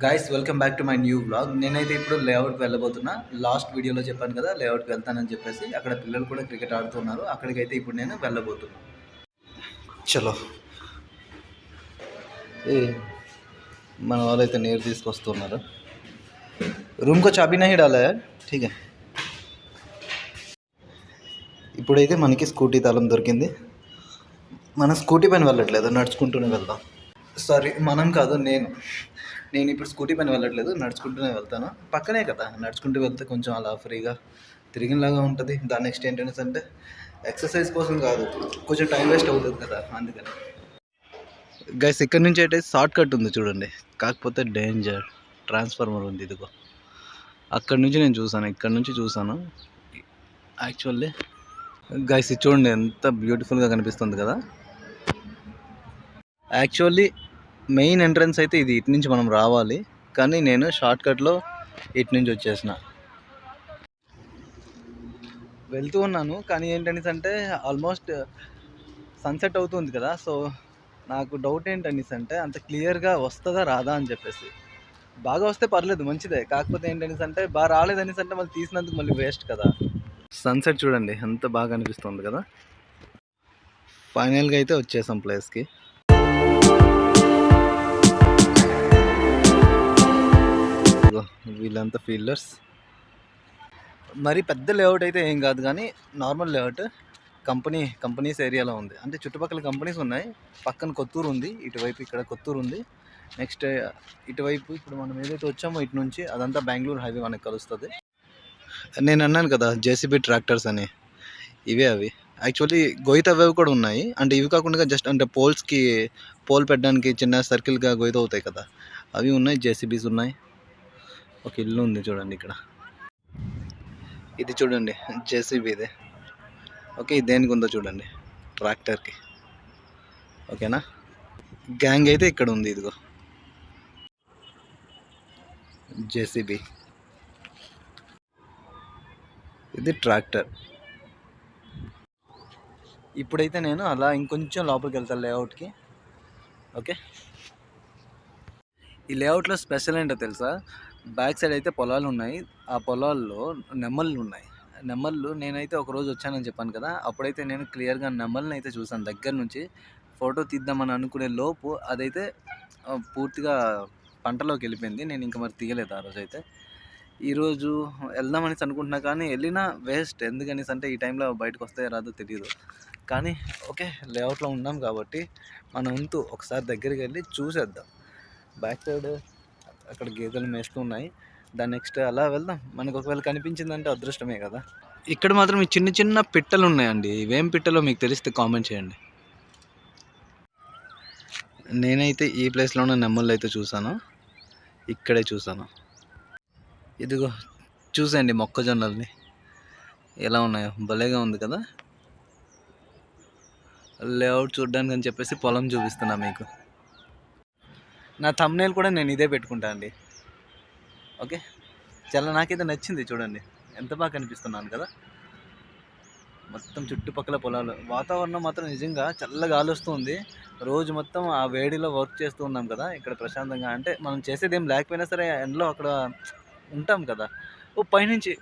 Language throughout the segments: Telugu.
Guys welcome back to my new vlog. నేనైతే ఇప్పుడు లేఅవుట్కి వెళ్ళబోతున్నా. లాస్ట్ వీడియోలో చెప్పాను కదా లేఅవుట్కి వెళ్తానని చెప్పేసి. అక్కడ పిల్లలు కూడా క్రికెట్ ఆడుతున్నారు. అక్కడికైతే ఇప్పుడు నేను వెళ్ళబోతున్నా. చలో ఏ మన వాళ్ళైతే నీరు తీసుకొస్తున్నారు. రూమ్కో చాబీ నహీ డాలా యార్. ఠీక్ హై. ఇప్పుడైతే మనకి స్కూటీ తాళం దొరికింది. మనం స్కూటీ పైన వెళ్ళట్లేదు, నడుచుకుంటూనే వెళ్దాం. సారీ, మనం కాదు, నేను ఇప్పుడు స్కూటీ పైన వెళ్ళట్లేదు, నడుచుకుంటూనే వెళ్తాను. పక్కనే కదా, నడుచుకుంటూ వెళ్తే కొంచెం అలా ఫ్రీగా తిరిగినలాగా ఉంటుంది. దాని నెక్స్ట్ ఏంటనేసి అంటే ఎక్సర్సైజ్ కోసం కాదు, కొంచెం టైం వేస్ట్ అవుతుంది కదా, అందుకని. గైస్ ఇక్కడ నుంచి అయితే షార్ట్ కట్ ఉంది చూడండి, కాకపోతే డేంజర్. ట్రాన్స్ఫార్మర్ ఉంది ఇదిగో, అక్కడ నుంచి నేను చూసాను, ఇక్కడ నుంచి చూసాను యాక్చువల్లీ. గైస్ ఇది చూడండి ఎంత బ్యూటిఫుల్గా కనిపిస్తుంది కదా. యాక్చువల్లీ మెయిన్ ఎంట్రన్స్ అయితే ఇది, ఇటు నుంచి మనం రావాలి, కానీ నేను షార్ట్కట్లో ఇటు నుంచి వచ్చేసిన వెళ్తూ ఉన్నాను. కానీ ఏంటనేసి అంటే ఆల్మోస్ట్ సన్సెట్ అవుతుంది కదా, సో నాకు డౌట్ ఏంటనేసి అంటే అంత క్లియర్గా వస్తుందా రాదా అని చెప్పేసి. బాగా వస్తే పర్లేదు, మంచిదే. కాకపోతే ఏంటనేసి అంటే బాగా రాలేదనేసి అంటే మళ్ళీ తీసినందుకు మళ్ళీ వేస్ట్ కదా. సన్సెట్ చూడండి ఎంత బాగా అనిపిస్తుంది కదా. ఫైనల్గా అయితే వచ్చేసాం ప్లేస్కి. వీళ్ళంతా ఫీల్డర్స్. మరి పెద్ద లేఅవుట్ అయితే ఏం కాదు, కానీ నార్మల్ లేఅవుట్. కంపెనీస్ ఏరియాలో ఉంది, అంటే చుట్టుపక్కల కంపెనీస్ ఉన్నాయి. పక్కన కొత్తూరు ఉంది, ఇటువైపు ఇక్కడ కొత్తూరు ఉంది. నెక్స్ట్ ఇటువైపు ఇప్పుడు మనం ఏదైతే వచ్చామో ఇటు నుంచి అదంతా బెంగళూరు హైవే మనకు కలుస్తుంది. నేను అన్నాను కదా జేసీబీ ట్రాక్టర్స్ అని, ఇవే అవి. యాక్చువల్లీ గొయ్యి తవ్వేవి కూడా ఉన్నాయి, అంటే ఇవి కాకుండా జస్ట్ అంటే పోల్ పెట్టడానికి చిన్న సర్కిల్గా గొయ్యి అవుతాయి కదా, అవి ఉన్నాయి. జేసీబీస్ ఉన్నాయి. ఒక ఇల్లు ఉంది చూడండి ఇక్కడ, ఇది చూడండి జేసీబీదే. ఓకే, ఇది దేనికి ఉందో చూడండి, ట్రాక్టర్కి. ఓకేనా, గ్యాంగ్ అయితే ఇక్కడ ఉంది, ఇదిగో జేసీబీ, ఇది ట్రాక్టర్. ఇప్పుడైతే నేను అలా ఇంకొంచెం లోపలికి వెళ్తాను లేఅవుట్కి. ఓకే, ఈ లేఅవుట్లో స్పెషల్ ఏంటో తెలుసా, బ్యాక్ సైడ్ అయితే పొలాలు ఉన్నాయి, ఆ పొలాల్లో నెమ్మళ్ళు ఉన్నాయి. నెమ్మళ్ళు నేనైతే ఒకరోజు వచ్చానని చెప్పాను కదా, అప్పుడైతే నేను క్లియర్గా నెమ్మల్ని అయితే చూసాను దగ్గర నుంచి. ఫోటో తీద్దామని అనుకునే లోపు అదైతే పూర్తిగా పంటలోకి వెళ్ళిపోయింది. నేను ఇంకా మరి తీయలేదు ఆ రోజు అయితే. ఈరోజు వెళ్దామనేసి అనుకుంటున్నా, కానీ వెళ్ళినా వేస్ట్. ఎందుకనేసి అంటే ఈ టైంలో బయటకు వస్తే రాదో తెలియదు. కానీ ఓకే, లేఅవుట్లో ఉన్నాం కాబట్టి మన వంతు ఒకసారి దగ్గరికి వెళ్ళి చూసేద్దాం. బ్యాక్ సైడ్ అక్కడ గేదెలు మేస్తూ ఉన్నాయి. దాని నెక్స్ట్ అలా వెళ్దాం. మనకు ఒకవేళ కనిపించిందంటే అదృష్టమే కదా. ఇక్కడ మాత్రం ఈ చిన్న చిన్న పిట్టలు ఉన్నాయండి. ఇవేం పిట్టలో మీకు తెలిస్తే కామెంట్ చేయండి. నేనైతే ఈ ప్లేస్లోనే నెమ్మళ్ళు అయితే చూసాను, ఇక్కడే చూసాను. ఇదిగో చూసేయండి మొక్కజొన్నల్ని ఎలా ఉన్నాయో, భలేగా ఉంది కదా. లేఅవుట్ చూడడానికి అని చెప్పేసి పొలం చూపిస్తున్నా మీకు. నా థంబ్నెయిల్ కూడా నేను ఇదే పెట్టుకుంటా అండి. ఓకే, చాలా నాకైతే నచ్చింది. చూడండి ఎంత బాగా కనిపిస్తున్నాను కదా. మొత్తం చుట్టుపక్కల పొలాలు, వాతావరణం మాత్రం నిజంగా చల్లగా గాలి వస్తుంది. రోజు మొత్తం ఆ వేడిలో వర్క్ చేస్తూ ఉన్నాం కదా, ఇక్కడ ప్రశాంతంగా, అంటే మనం చేసేది ఏం లేకపోయినా సరే ఎండలో అక్కడ ఉంటాం కదా. ఓ పైనుంచి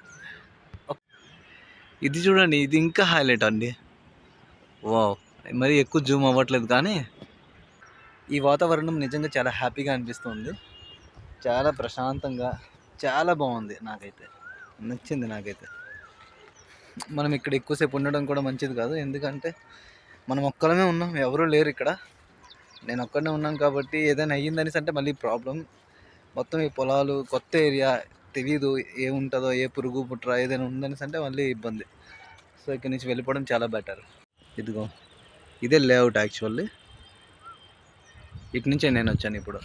ఇది చూడండి, ఇది ఇంకా హైలైట్ అండి. వావ్, మరి ఎక్కువ జూమ్ అవ్వట్లేదు, కానీ ఈ వాతావరణం నిజంగా చాలా హ్యాపీగా అనిపిస్తుంది. చాలా ప్రశాంతంగా, చాలా బాగుంది. నాకైతే నచ్చింది. నాకైతే మనం ఇక్కడ ఎక్కువసేపు ఉండడం కూడా మంచిది కాదు, ఎందుకంటే మనం ఒక్కరమే ఉన్నాం, ఎవరూ లేరు ఇక్కడ. నేను ఒక్కడనే ఉన్నాను కాబట్టి ఏదైనా అయ్యిందనేసి అంటే మళ్ళీ ప్రాబ్లం. మొత్తం ఈ పొలాలు, కొత్త ఏరియా, తెలీదు ఏముంటుందో, ఏ పురుగు పుట్ర ఏదైనా ఉందనేసి అంటే మళ్ళీ ఇబ్బంది. సో ఇక్కడ నుంచి వెళ్ళిపోవడం చాలా బెటర్. ఇదిగో ఇదే లేఅవుట్ యాక్చువల్లీ. ఇటు నుంచే నేను వచ్చాను. ఇప్పుడు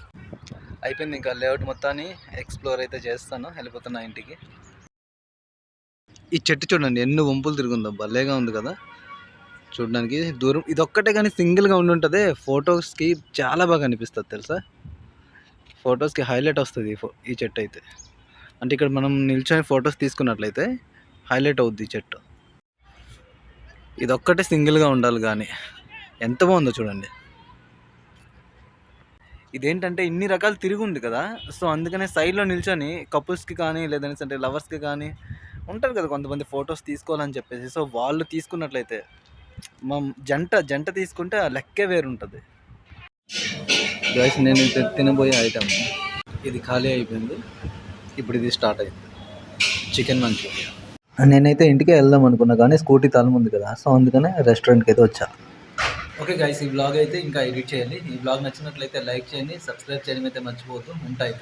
అయిపోయింది, ఇంకా లేఅవుట్ మొత్తాన్ని ఎక్స్ప్లోర్ అయితే చేస్తాను, వెళ్ళిపోతున్నా ఇంటికి. ఈ చెట్టు చూడండి ఎన్ని వంపులు తిరుగుందో, భలేగా ఉంది కదా చూడడానికి. దూరం ఇదొక్కటే కానీ సింగిల్గా ఉండి ఉంటుంది, ఫొటోస్కి చాలా బాగా అనిపిస్తుంది తెలుసా. ఫొటోస్కి హైలైట్ వస్తుంది ఈ చెట్టు అయితే. అంటే ఇక్కడ మనం నిల్చొని ఫొటోస్ తీసుకున్నట్లయితే హైలైట్ అవుద్ది ఈ చెట్టు. ఇదొక్కటే సింగిల్గా ఉండాలి, కానీ ఎంత బాగుందో చూడండి. ఇదేంటంటే ఇన్ని రకాలు తిరిగుంది కదా! సో, అందుకనే సైడ్‌లో నిల్చొని కపుల్స్‌కి కానీ, లేదనేసంటే లవర్స్‌కి కానీ ఉంటారు కదా! కొంతమంది ఫోటోస్ తీసుకోవాలని చెప్పేసి. సో, వాళ్ళు తీసుకున్నట్లయితే జంట తీసుకుంటే ఆ లెక్కే వేరుంటది. గైస్ నేనైతే తినబోయే ఐటెమ్ ఇది ఖాళీ అయిపోయింది. ఇప్పుడు ఇది స్టార్ట్ అయింది. Chicken Manchuria. నేనైతే ఇంటికే వెళ్దాం అనుకున్నా కానీ స్కూటీ తాళం ఉంది కదా! సో, అందుకనే రెస్టారెంట్‌కి అయితే వచ్చా. ఓకే గైస్ ఈ వ్లాగ్ అయితే ఇంకా ఎడిట్ చేయాలి. ఈ వ్లాగ్ నచ్చినట్లయితే లైక్ చేయండి, సబ్స్క్రైబ్ చేయడం అయితే మర్చిపోవద్దు. ఉంటా ఇక.